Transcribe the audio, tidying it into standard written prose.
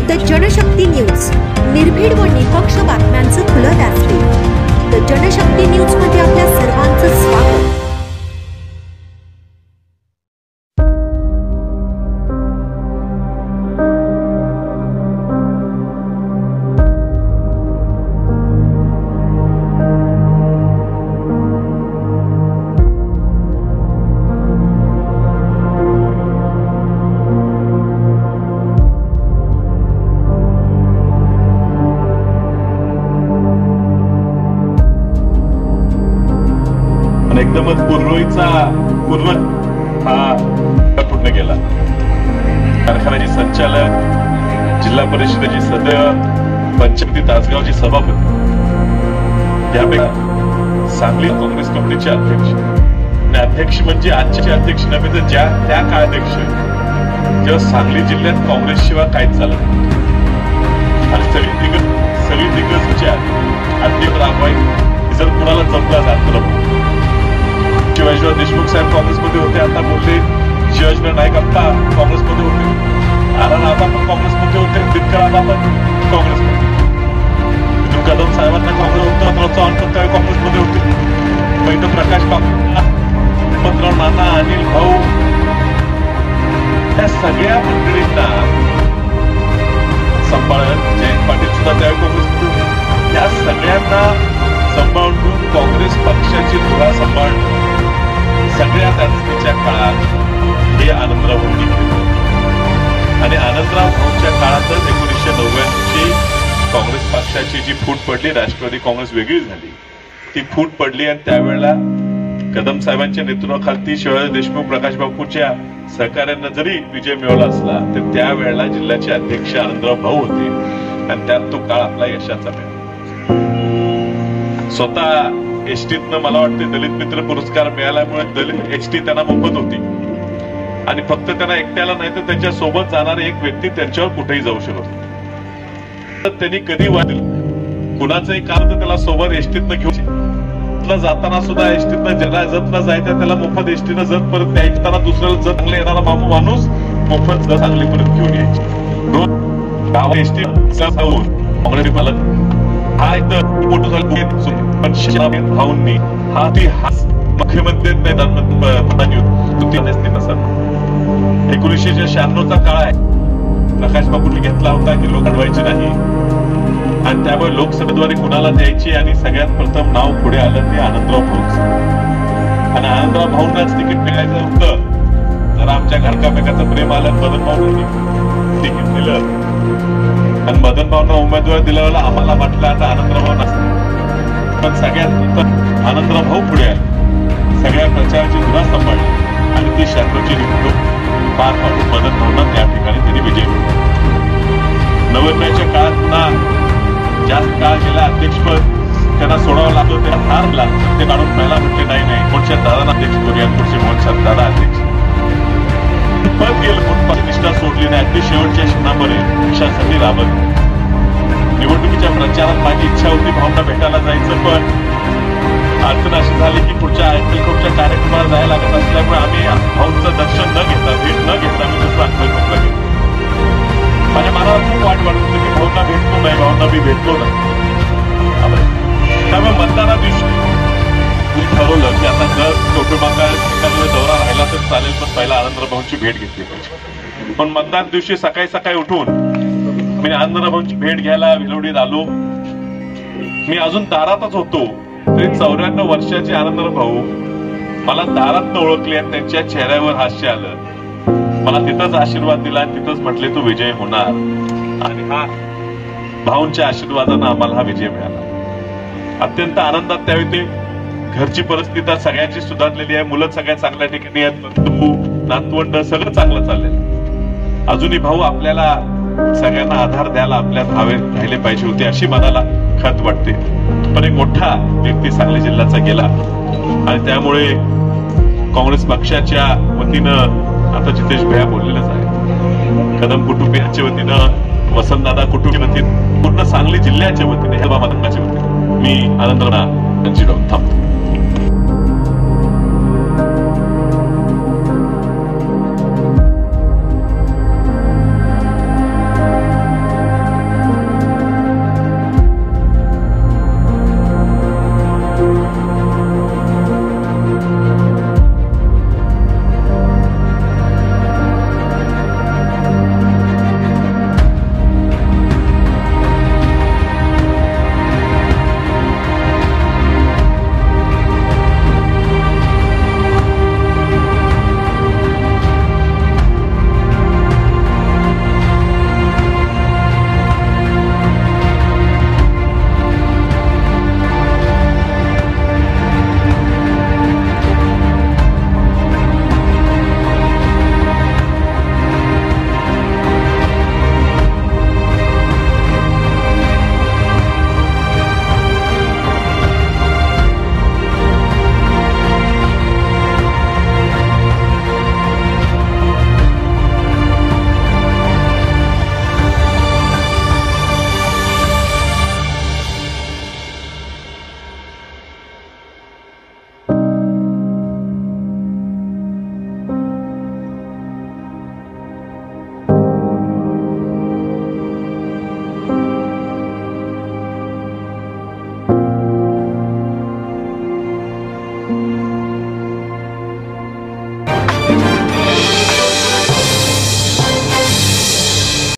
The Janshakti news, निर्भीड व निपक्ष बातम्यांचं खुलं व्यासपीठ। द जनशक्ती न्यूज मध्ये आपल्या सर्वांचं स्वागत। एकदमच पूर्वीचा पूर्व हा पूर्ण केला। कारखान्याचे संचालक, जिल्हा परिषदेचे सदस्य, पंचायती तासगावचे सभापती, यापैकी सांगली काँग्रेस कमिटीचे अध्यक्ष आणि अध्यक्ष म्हणजे आजचे अध्यक्ष नव्हे तर ज्या त्या काळाध्यक्ष जेव्हा सांगली जिल्ह्यात काँग्रेस शिवाय काहीच चालत नव्हतं आणि सगळी दिग्गज विचार अध्यक्ष राबवायचे जर कुणाला जमला जात नव्हतं। शिवाजीराव देशमुख साहेब काँग्रेसमध्ये होते, आता बोलले शिवाजीराव नाईक आप्पा काँग्रेसमध्ये होते, आराराबा पण काँग्रेसमध्ये होते, बिटकर आबा पण काँग्रेसमध्ये, कदम साहेबांना काँग्रेस होतं, चव्हाण पण त्यावेळी काँग्रेसमध्ये होते, पैठण प्रकाश बाबा, नाना, अनिल भाऊ, या सगळ्या मंडळींना सांभाळत जयंत पाटील सुद्धा त्यावेळी काँग्रेसमध्ये होते। या सगळ्यांना सांभाळून काँग्रेस पक्षाची धुरा सांभाळून सगळ्यात अडचणीच्या काळात हे आनंदराव भाऊंनी केलं आणि आनंदराव भाऊंच्या काळातच 1999ची काँग्रेस पक्षाची जी फूट पडली, राष्ट्रवादी काँग्रेस वेगळी झाली, ती फूट पडली आणि त्यावेळेला कदम साहेबांच्या नेतृत्वाखाली शिवाजी देशमुख, प्रकाश बापूच्या सहकार्यानं जरी विजय मिळवला असला तर त्यावेळेला जिल्ह्याचे अध्यक्ष आनंदराव भाऊ होते आणि त्यात तो काळ आपला यशाचा मिळाला। स्वतः एसटीतनं मला वाटते दलित मित्र पुरस्कार मिळाल्यामुळे दलित एसटी त्यांना मोफत होती आणि फक्त त्यांना एकट्याला नाही तर त्यांच्या सोबत जाणारी एक व्यक्ती त्यांच्यावर कुठेही जाऊ शकत। तर त्यांनी कधी वाटलं कुणाचंही काम तर त्याला सोबत एसटीतनं घेऊन जाताना सुद्धा एसटीतनं ज्याला जतला जायचं त्याला मोफत एसटीनं जत परत द्यायची, दुसऱ्याला जत चांगले येणारा माणूस मोफत जत सांगलीपर्यंत घेऊन यायची। दोन गाव एसटी जाऊन काँग्रेस पालक हा एक मोठं झालं पण शिवराम भाऊंनी हा ती मुख्यमंत्री प्रधानमंत्री 1996चा काळ आहे। प्रकाश बापूंनी घेतला होता की लोक अडवायचे नाही आणि त्यामुळे लोकसभेद्वारे कुणाला द्यायची आणि सगळ्यात प्रथम नाव पुढे आलं ते आनंदराव भाऊंचं आणि आनंदराव भाऊंनाच तिकीट मिळायचं होतं। जरा आमच्या घरकामेकाचं प्रेम आलं, मदन भाऊंनी तिकीट दिलं आणि मदन भाऊंना उमेदवार दिल्यावर आम्हाला वाटलं आता आनंदराव भाऊ नसतं, पण सगळ्यात आनंदराव भाऊ पुढे आले, सगळ्या प्रचाराची धुरा सांभाळली आणि ती शहाण्णवची निवडणूक पार पाडून मदन भाऊंना त्या ठिकाणी त्यांनी विजय मिळवला। 99च्या काळात पुन्हा जास्त काळ गेला, अध्यक्षपद त्यांना सोडावं लागलं, त्यांना हार लागला, ते काढून पहिला म्हटले नाही पुढच्या दादा अध्यक्ष करूया, पुढचे मोहन दादा अध्यक्ष परत गेलं, पण निष्ठा सोडली नाही, अगदी शेवटच्या क्षणामध्ये पक्षासाठी राबत। निवडणुकीच्या प्रचारात माझी इच्छा होती भाऊंना भेटायला जायचं, पण अडचण अशी झाली की पुढच्या अक्कलकोटच्या कार्यक्रमाला जायला लागत असल्यामुळे आम्ही भाऊंचं दर्शन न घेता भेट न घेता मी दुसरा अक्कलकोटला गेलो। माझ्या मनाला खूप वाट वाटत होती की भाऊंना भेटलो नाही, भाऊंना मी भेटलो नाही। त्यामुळे मतदाना दिवशी ठरवलं की आता जर कुटुंबाचा एखाद्या दौरा राहिला तर चालेल, पण पहिला आनंदराव भाऊंची भेट घेतली पाहिजे। पण मतदान दिवशी सकाळी उठून मी आनंदराव भाऊंची भेट घ्यायला विलोडीत आलो। मी अजून दारातच होतो तरी 94 वर्षाचे आनंदराव भाऊ मला दारात ओळखले आणि त्यांच्या चेहऱ्यावर हास्य आलं, मला तिथंच आशीर्वाद दिला आणि तिथंच म्हटले तू विजय होणार आणि हा भाऊंच्या आशीर्वादानं आम्हाला हा विजय मिळाला। अत्यंत आनंदात त्यावेळी ते घरची परिस्थिती सगळ्यांची सुधारलेली आहे, मुलं सगळ्या चांगल्या ठिकाणी आहेत, बंधू नातवंड सगळं चांगलं चाललेलं। अजूनही भाऊ आपल्याला सगळ्यांना आधार द्यायला आपल्यात राहिले पाहिजे होते अशी मनाला खंत वाटते, पण एक मोठा व्यक्ती सांगली जिल्ह्याचा गेला आणि त्यामुळे काँग्रेस पक्षाच्या वतीनं आता जितेश भैया बोललेलंच आहे, कदम कुटुंबियांच्या वतीनं, वसंतदादा कुटुंबाच्या वतीनं, पूर्ण सांगली जिल्ह्याच्या वतीने, हे बाबा वतीने मी आनंदराव थांबतो।